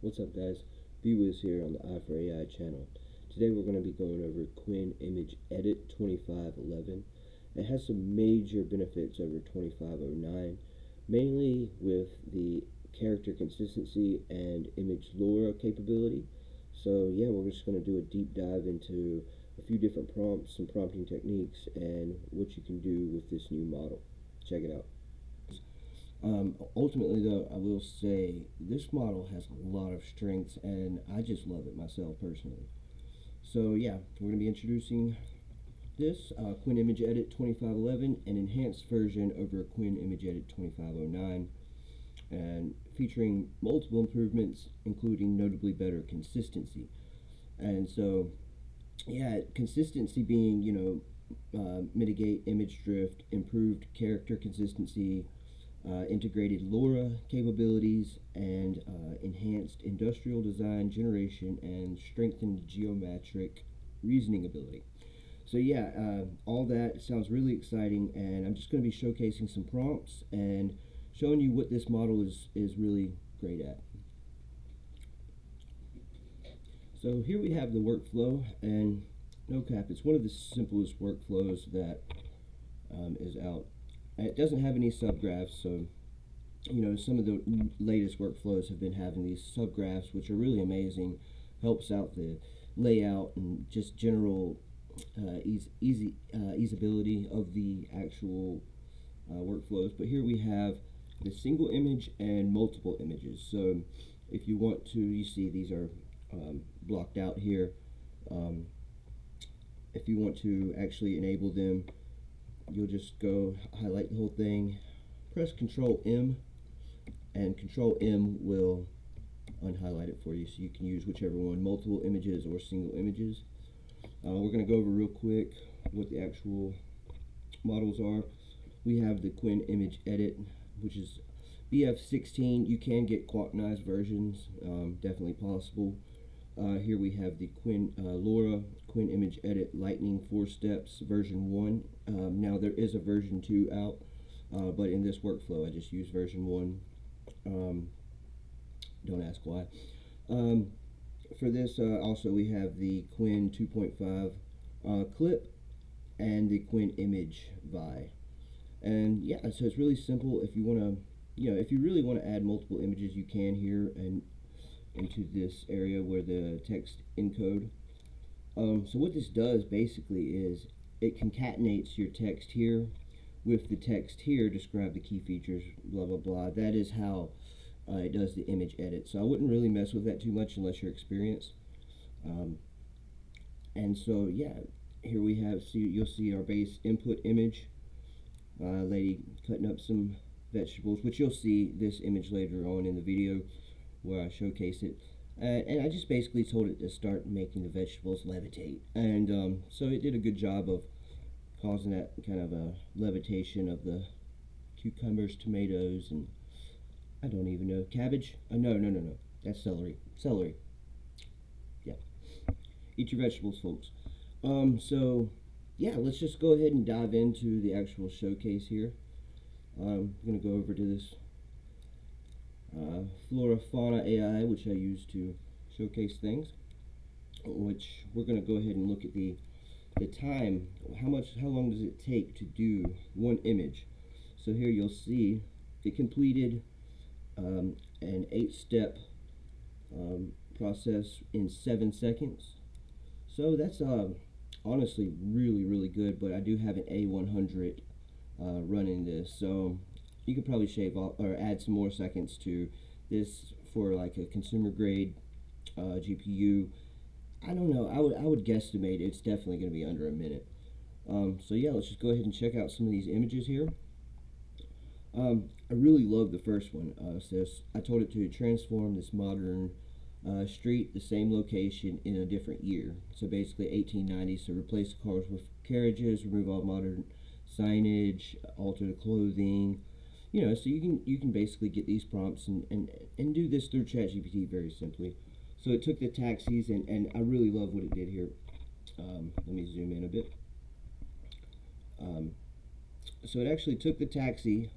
What's up, guys? Viewers here on the I for AI channel. Today we're going to be going over Qwen Image Edit 2511. It has some major benefits over 2509, mainly with the character consistency and image lure capability. So yeah, we're just going to do a deep dive into a few different prompts, some prompting techniques, and what you can do with this new model. Check it out. Ultimately, though, I will say this model has a lot of strengths, and I just love it myself personally. So yeah, we're going to be introducing this Qwen Image Edit 2511, an enhanced version over Qwen Image Edit 2509, and featuring multiple improvements, including notably better consistency. And so, yeah, consistency being, mitigate image drift, improved character consistency, integrated LoRa capabilities, and enhanced industrial design generation and strengthened geometric reasoning ability. So yeah, all that sounds really exciting, and I'm just going to be showcasing some prompts and showing you what this model is really great at. So here we have the workflow, and no cap, it's one of the simplest workflows that is out. It doesn't have any subgraphs, so some of the latest workflows have been having these subgraphs, which are really amazing. Helps out the layout and just general easeability of the actual workflows. But here we have the single image and multiple images. So if you want to, you see these are blocked out here. If you want to actually enable them, you'll just go highlight the whole thing, press Control M, and Control M will unhighlight it for you, so you can use whichever one, multiple images or single images. We're going to go over real quick what the actual models are. We have the Qwen Image Edit, which is BF16. You can get quantized versions, definitely possible. Here we have the LoRa Qwen Image Edit Lightning 4 Steps version 1. Now there is a version 2 out, but in this workflow I just use version 1. Don't ask why. For this also we have the Qwen 2.5 clip and the Qwen Image Vi. And yeah, so it's really simple. If you want to, if you really want to add multiple images, you can here and into this area where the text encode. So what this does basically is it concatenates your text here with the text here, describe the key features, blah blah blah. That is how it does the image edit. So I wouldn't really mess with that too much unless you're experienced. And so yeah, here we have, you'll see our base input image, lady cutting up some vegetables, which you'll see this image later on in the video where I showcase it. And I just basically told it to start making the vegetables levitate, and so it did a good job of causing that kind of a levitation of the cucumbers, tomatoes, and I don't even know, cabbage? No, that's celery. Yeah, eat your vegetables, folks. So yeah, let's just go ahead and dive into the actual showcase here. I'm going to go over to this Flora Fauna AI, which I use to showcase things, which we're going to go ahead and look at the time. How long does it take to do one image? So here you'll see it completed an 8-step process in 7 seconds. So that's honestly really good, but I do have an A100 running this, so you could probably shave off or add some more seconds to this for like a consumer grade GPU. I don't know, I would guesstimate it's definitely going to be under a minute. So yeah, let's just go ahead and check out some of these images here. I really love the first one. Says I told it to transform this modern street, the same location in a different year. So basically 1890. So replace the cars with carriages, remove all modern signage, alter the clothing. So you can basically get these prompts and do this through ChatGPT very simply. So it took the taxis, and I really love what it did here. Let me zoom in a bit. So it actually took the taxi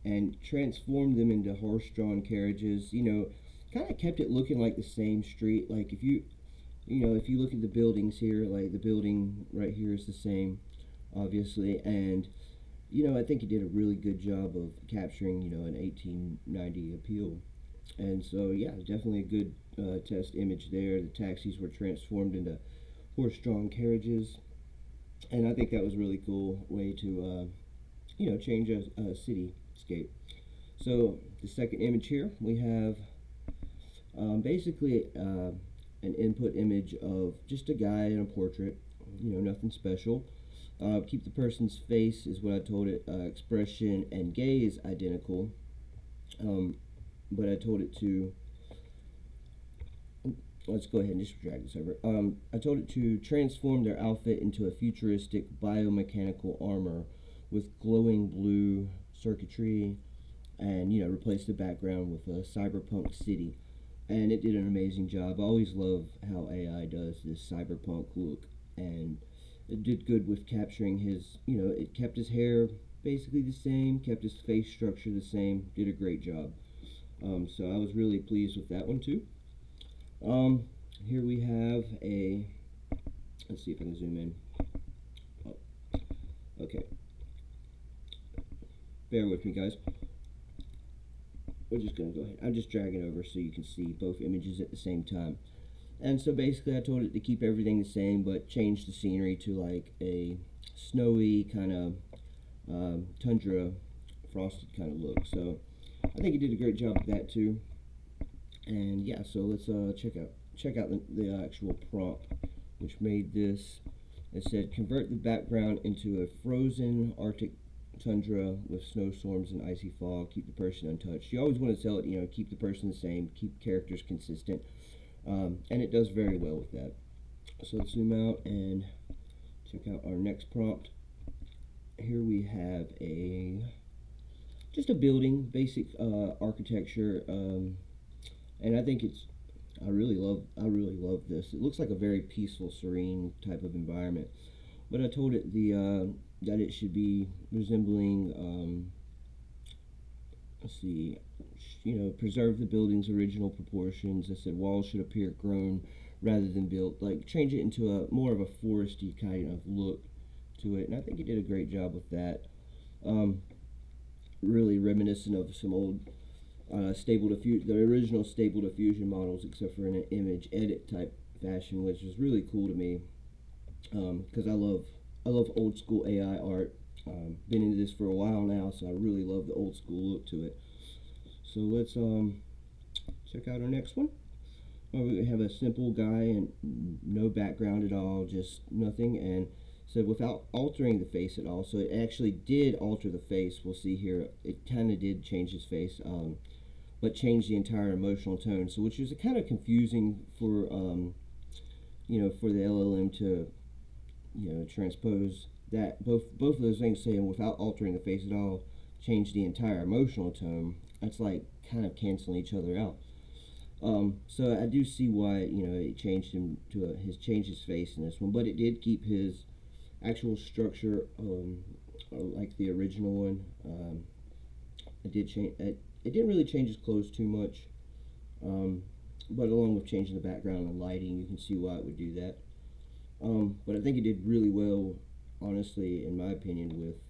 and transformed them into horse-drawn carriages, kind of kept it looking like the same street. Like if you if you look at the buildings here, like the building right here is the same, obviously, and I think he did a really good job of capturing an 1890 appeal. And so yeah, definitely a good test image there. The taxis were transformed into horse-drawn carriages, and I think that was a really cool way to change a cityscape. So the second image here, we have basically an input image of just a guy in a portrait, nothing special. Keep the person's face is what I told it, expression and gaze identical, but I told it to, let's go ahead and just drag this over. I told it to transform their outfit into a futuristic biomechanical armor with glowing blue circuitry, and replace the background with a cyberpunk city. And it did an amazing job. I always love how AI does this cyberpunk look, and it did good with capturing his, it kept his hair basically the same, kept his face structure the same, did a great job. So I was really pleased with that one too. Here we have a, let's see if I can zoom in. Oh, okay. Bear with me, guys. We're just going to go ahead. I'm just dragging over so you can see both images at the same time. And so basically I told it to keep everything the same, but change the scenery to like a snowy kind of tundra frosted kind of look. So I think it did a great job with that too. And yeah, so let's check out the actual prompt, which made this. It said convert the background into a frozen Arctic tundra with snowstorms and icy fog. Keep the person untouched. You always want to tell it, keep the person the same, keep characters consistent, and it does very well with that. So let's zoom out and check out our next prompt. Here we have just a building, basic architecture, and I think I really love this. It looks like a very peaceful, serene type of environment. But I told it that it should be resembling, let's see, preserve the building's original proportions. I said walls should appear grown rather than built. Like change it into a more of a foresty kind of look to it, and I think it did a great job with that. Really reminiscent of some old the original Stable Diffusion models, except for in an image edit type fashion, which is really cool to me, because I love old school AI art. Been into this for a while now, so I really love the old school look to it. So let's check out our next one. We have a simple guy and no background at all, just nothing, and so without altering the face at all. So it actually did alter the face. We'll see here. It kind of did change his face, but changed the entire emotional tone. So which was kind of confusing for for the LLM to transpose that both of those things, saying without altering the face at all, change the entire emotional tone. That's like kind of canceling each other out. So I do see why it changed him to changed his face in this one, but it did keep his actual structure like the original one. It did change. It didn't really change his clothes too much, but along with changing the background and lighting, you can see why it would do that. But I think it did really well, honestly, in my opinion, with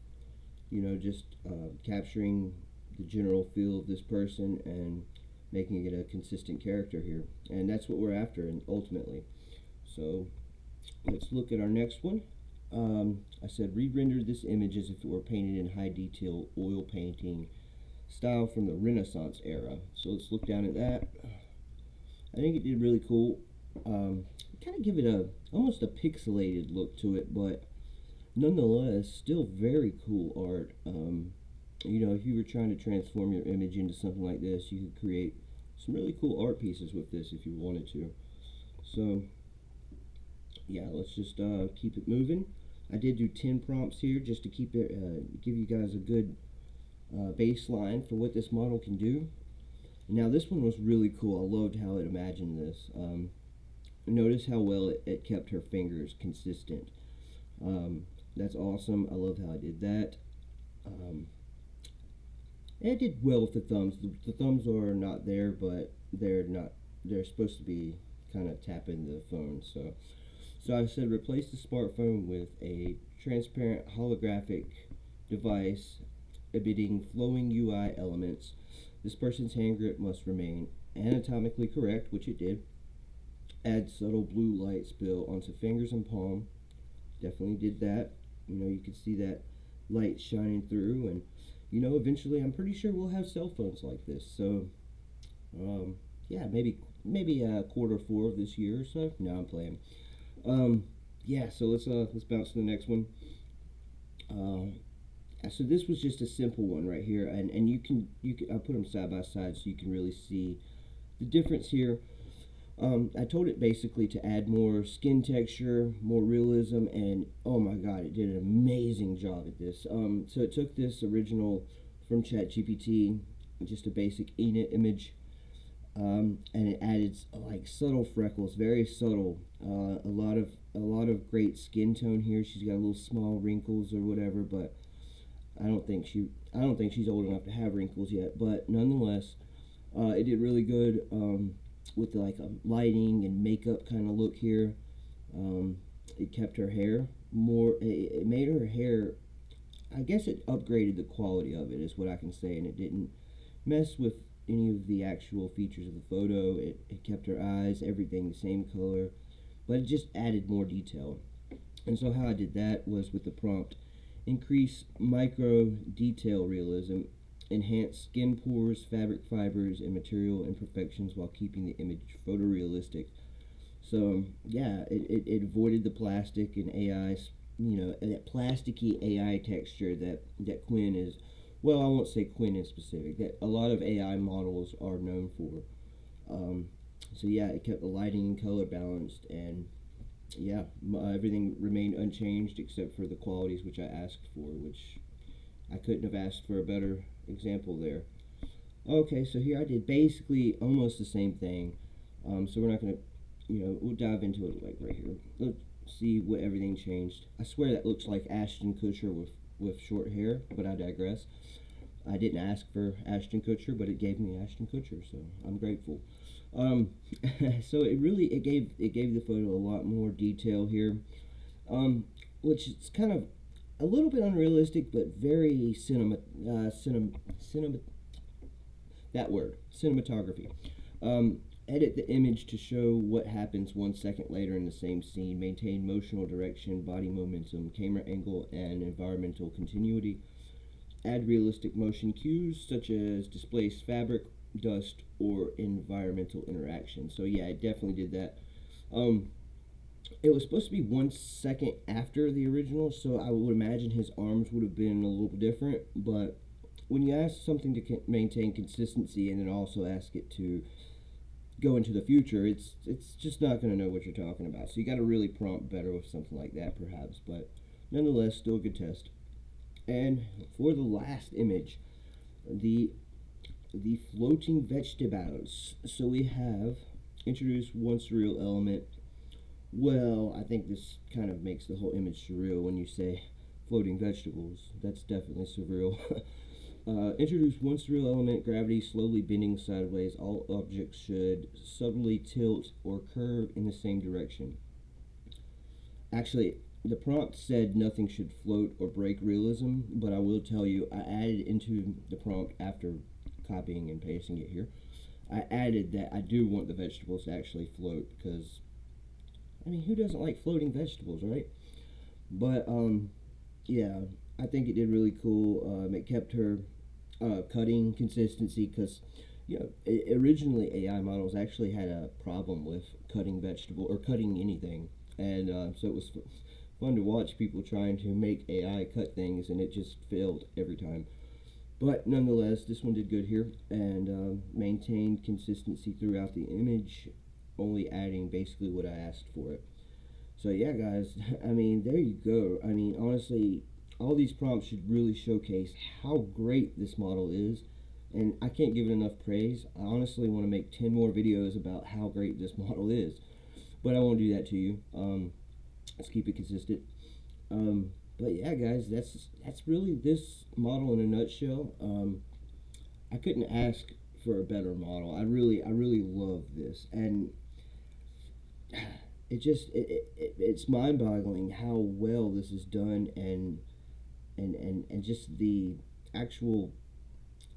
just capturing the general feel of this person and making it a consistent character here, and that's what we're after, and ultimately. So let's look at our next one. I said re-render this image as if it were painted in high detail oil painting style from the Renaissance era. So let's look down at that. I think it did really cool. Kind of give it almost a pixelated look to it, but nonetheless still very cool art. If you were trying to transform your image into something like this, you could create some really cool art pieces with this if you wanted to. So yeah, let's just keep it moving. I did do 10 prompts here just to keep it, give you guys a good baseline for what this model can do. Now this one was really cool. I loved how it imagined this. Notice how well it kept her fingers consistent. That's awesome. I love how I did that. It did well with the thumbs. The thumbs are not there, but they're not. They're supposed to be kind of tapping the phone. So I said replace the smartphone with a transparent holographic device emitting flowing UI elements. This person's hand grip must remain anatomically correct, which it did. Add subtle blue light spill onto fingers and palm. Definitely did that. You can see that light shining through, and eventually, I'm pretty sure we'll have cell phones like this. So, um, yeah, maybe quarter four of this year or so. No, I'm playing. Um, yeah, so let's bounce to the next one. So this was just a simple one right here, and you can I put them side by side so you can really see the difference here. I told it basically to add more skin texture, more realism, and oh my god, it did an amazing job at this. So it took this original from ChatGPT, just a basic Enid image, and it added like subtle freckles, very subtle. A lot of great skin tone here. She's got little small wrinkles or whatever, but I don't think she's old enough to have wrinkles yet. But nonetheless, it did really good. With like a lighting and makeup kind of look here. It kept her hair more. It made her hair. I guess it upgraded the quality of it, is what I can say, and it didn't mess with any of the actual features of the photo. It kept her eyes, everything the same color, but it just added more detail. And so how I did that was with the prompt: increase micro detail realism, enhance skin pores, fabric fibers, and material imperfections while keeping the image photorealistic. So yeah, it avoided the plastic and AI, that plasticky AI texture that Qwen is. Well, I won't say Qwen in specific. That a lot of AI models are known for. Um, so yeah, it kept the lighting and color balanced, and yeah, everything remained unchanged except for the qualities which I asked for, which I couldn't have asked for a better example there. Okay, so here I did basically almost the same thing. So we're not gonna, we'll dive into it like right here. Let's see what everything changed. I swear that looks like Ashton Kutcher with short hair, but I digress. I didn't ask for Ashton Kutcher, but it gave me Ashton Kutcher, so I'm grateful. Um, so it gave the photo a lot more detail here, which is kind of a little bit unrealistic, but very cinema, that word, cinematography. Edit the image to show what happens 1 second later in the same scene. Maintain motional direction, body momentum, camera angle, and environmental continuity. Add realistic motion cues such as displaced fabric, dust, or environmental interaction. So yeah, I definitely did that. Um, it was supposed to be 1 second after the original, so I would imagine his arms would have been a little different. But when you ask something to maintain consistency and then also ask it to go into the future, it's just not going to know what you're talking about. So you got to really prompt better with something like that, perhaps. But nonetheless, still a good test. And for the last image, the the floating vegetables. So we have introduced one surreal element. Well, I think this kind of makes the whole image surreal when you say floating vegetables. That's definitely surreal. Introduce one surreal element: gravity slowly bending sideways. All objects should subtly tilt or curve in the same direction. Actually, the prompt said nothing should float or break realism, but I will tell you, I added into the prompt after copying and pasting it here. I added that I do want the vegetables to actually float because, I mean, who doesn't like floating vegetables, right? But yeah, I think it did really cool. It kept her cutting consistency because originally AI models actually had a problem with cutting vegetable or cutting anything, and so it was fun to watch people trying to make AI cut things, and it just failed every time. But nonetheless, this one did good here and maintained consistency throughout the image, only adding basically what I asked for it. So yeah, guys, I mean, there you go. I mean, honestly, all these prompts should really showcase how great this model is, and I can't give it enough praise. I honestly want to make 10 more videos about how great this model is, but I won't do that to you. Let's keep it consistent. But yeah, guys, that's really this model in a nutshell. I couldn't ask for a better model. I really love this, and it's mind-boggling how well this is done, and just the actual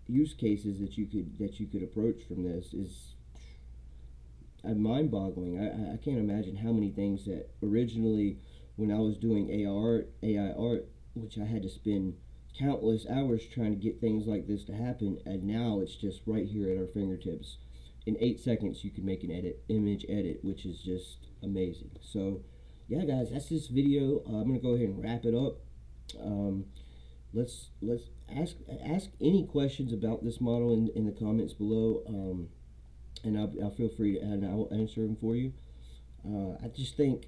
use cases that you could approach from this is mind-boggling. I can't imagine how many things that originally, when I was doing AI art, which I had to spend countless hours trying to get things like this to happen, and now it's just right here at our fingertips. In 8 seconds, you can make an image edit, which is just amazing. So, yeah, guys, that's this video. I'm gonna go ahead and wrap it up. Um, let's ask any questions about this model in the comments below. And I'll feel free to, and I'll answer them for you. I just think,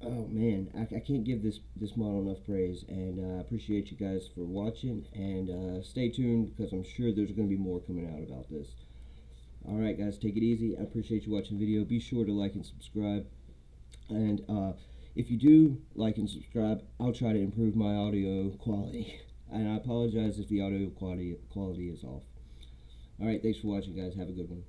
oh man, I can't give this model enough praise, and I appreciate you guys for watching, and stay tuned because I'm sure there's going to be more coming out about this. All right, guys, take it easy. I appreciate you watching the video. Be sure to like and subscribe, and if you do like and subscribe, I'll try to improve my audio quality, and I apologize if the audio quality is off. All right, thanks for watching, guys. Have a good one.